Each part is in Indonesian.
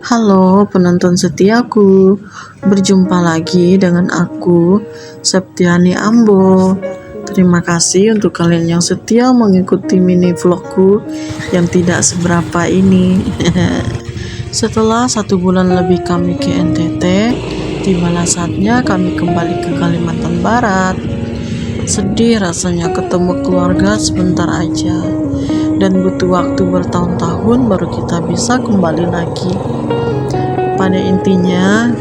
Halo penonton setiaku, berjumpa lagi dengan aku, Septiani Ambo. Terima kasih untuk kalian yang setia mengikuti mini vlogku yang tidak seberapa ini. Setelah 1 bulan lebih kami ke NTT, tibalah saatnya kami kembali ke Kalimantan Barat. Sedih rasanya ketemu keluarga sebentar aja, dan butuh waktu bertahun-tahun baru kita bisa kembali lagi. Pada intinya,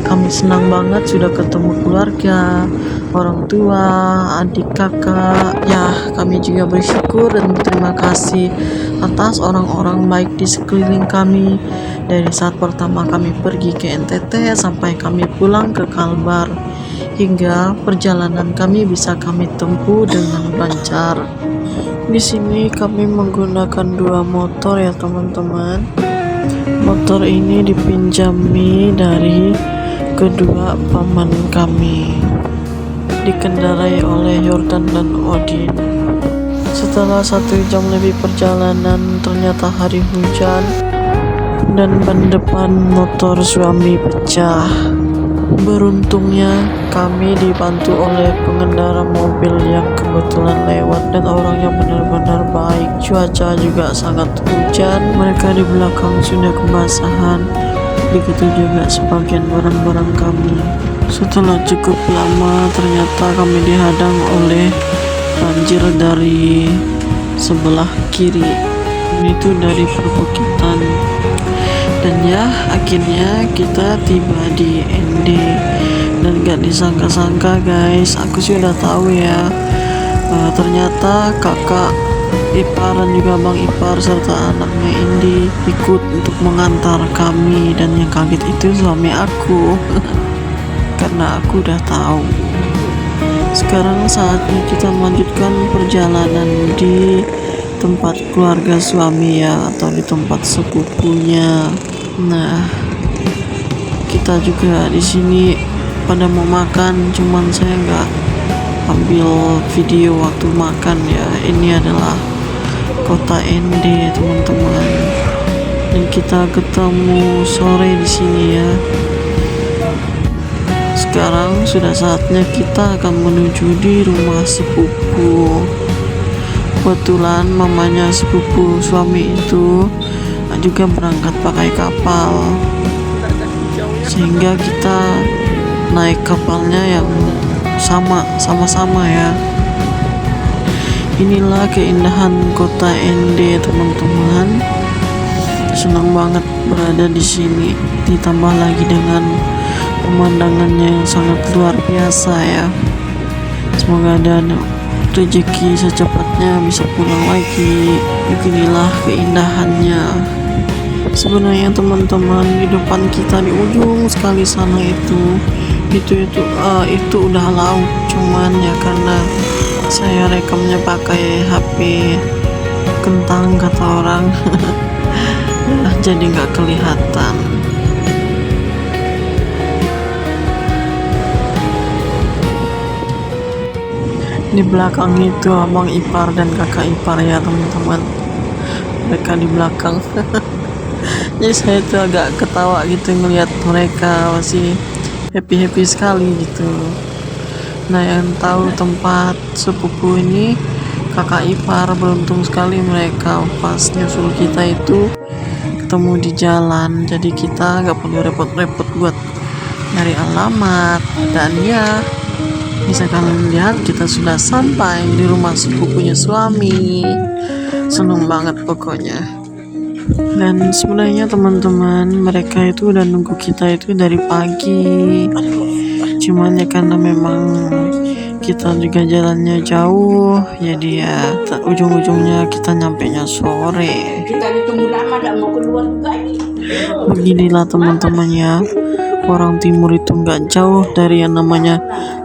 kami senang banget sudah ketemu keluarga, orang tua, adik kakak. Ya, kami juga bersyukur dan berterima kasih atas orang-orang baik di sekeliling kami. Dari saat pertama kami pergi ke NTT sampai kami pulang ke Kalbar, hingga perjalanan kami bisa kami tempuh dengan lancar. Di sini kami menggunakan 2 motor ya teman-teman. Motor ini dipinjami dari kedua paman kami, dikendarai oleh Yordan dan Odin. Setelah 1 jam lebih perjalanan, ternyata hari hujan dan ban depan motor suami pecah. Beruntungnya kami dibantu oleh pengendara mobil yang kebetulan lewat dan orangnya benar-benar baik. Cuaca juga sangat hujan, mereka di belakang sudah kebasahan, begitu juga sebagian barang-barang kami. Setelah cukup lama, ternyata kami dihadang oleh banjir dari sebelah kiri, itu dari perbukitan. Dan ya, akhirnya kita tiba di ND. Dan gak disangka-sangka guys, aku sih udah tahu ya, ternyata kakak ipar dan juga bang ipar serta anaknya Indi ikut untuk mengantar kami. Dan yang kaget itu suami aku karena aku udah tahu. Sekarang saatnya kita melanjutkan perjalanan di tempat keluarga suami ya, atau di tempat sepupunya. Nah, kita juga di sini pada mau makan, cuman saya nggak ambil video waktu makan ya. Ini adalah kota ND teman-teman, dan kita ketemu sore di sini ya. Sekarang sudah saatnya kita akan menuju di rumah sepupu. Kebetulan mamanya sepupu suami itu juga berangkat pakai kapal, sehingga kita naik kapalnya yang sama-sama ya. Inilah keindahan kota ND teman-teman. Senang banget berada di sini, ditambah lagi dengan pemandangannya yang sangat luar biasa ya. Semoga ada rezeki secepatnya bisa pulang lagi. Beginilah keindahannya. Sebenarnya teman-teman, di depan kita di ujung sekali sana itu udah laut, cuman ya karena saya rekamnya pakai HP kentang kata orang jadi nggak kelihatan. Di belakang itu abang ipar dan kakak ipar ya teman-teman, mereka di belakang. Jadi saya tuh agak ketawa gitu ngelihat mereka masih happy sekali gitu. Nah, yang tahu tempat sepupu ini kakak ipar, beruntung sekali mereka pas nyusul kita itu ketemu di jalan, jadi kita nggak perlu repot-repot buat nyari alamat. Dan ya, bisa kalian lihat kita sudah sampai di rumah sepupunya suami. Seneng banget pokoknya. Dan sebenarnya teman-teman, mereka itu udah nunggu kita itu dari pagi. Cuman ya karena memang kita juga jalannya jauh, jadi ya ujung-ujungnya kita nyampenya sore. Kita ditunggu lama, gak mau keluar juga ini. Beginilah teman-teman ya, orang timur itu nggak jauh dari yang namanya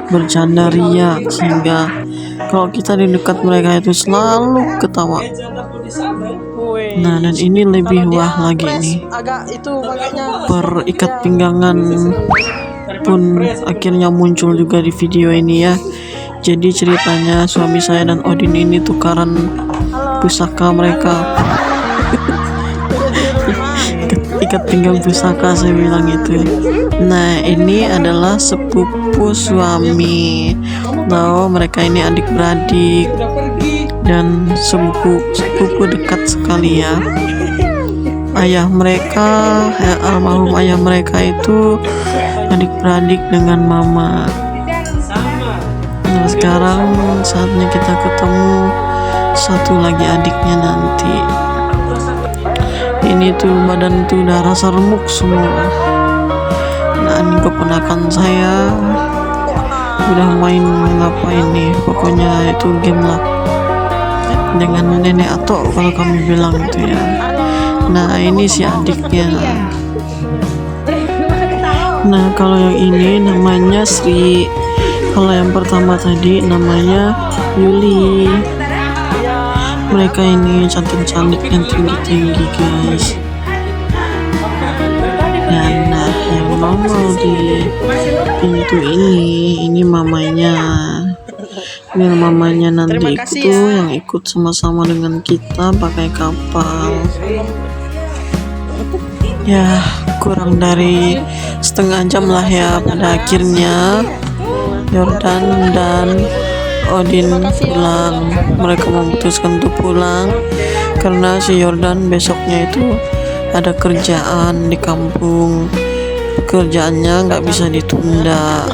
bercanda ria, sehingga kalau kita di dekat mereka itu selalu ketawa. Nah, dan ini lebih wah lagi nih, perikat pinggangan pun akhirnya muncul juga di video ini ya. Jadi ceritanya suami saya dan Odin ini tukaran pusaka mereka. Ikat pinggang pusaka, saya bilang itu. Nah, ini adalah sepupu suami. Tahu mereka ini adik beradik dan sepupu dekat sekali ya. Ayah mereka, almarhum ayah mereka itu adik beradik dengan mama. Nah, sekarang saatnya kita ketemu satu lagi adiknya nanti. Ini tuh badan tuh udah rasa remuk semua. Nah, ini keponakan saya udah main ngapain nih, pokoknya itu game lah dengan nenek atau kalau kami bilang itu ya. Nah, ini si adiknya. Nah, kalau yang ini namanya Sri. Kalau yang pertama tadi namanya Yuli. Mereka ini cantik-cantik dan tinggi-tinggi guys. Dan nah, yang nongol di pintu ini mamanya. Ini mamanya nanti itu yang ikut sama-sama dengan kita pakai kapal. Ya, kurang dari setengah jam lah ya, pada akhirnya Jordan dan Odin pulang. Mereka memutuskan untuk pulang karena si Jordan besoknya itu ada kerjaan di kampung. Pekerjaannya nggak bisa ditunda.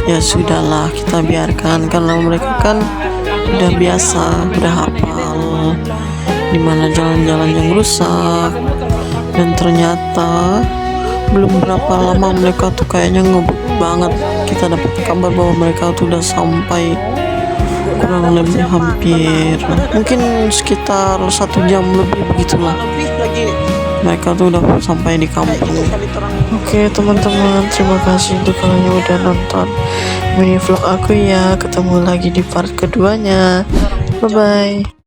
Ya sudahlah, kita biarkan karena mereka kan udah biasa, udah hafal dimana jalan-jalan yang rusak. Dan ternyata belum berapa lama mereka tuh kayaknya ngebut banget. Kita dapat kabar bahwa mereka tuh udah sampai, kurang lebih hampir mungkin sekitar 1 jam lebih begitulah. Mereka tuh udah sampai di kampung. Oke teman-teman, terima kasih untuk kalian yang udah nonton mini vlog aku ya. Ketemu lagi di part keduanya. Bye bye.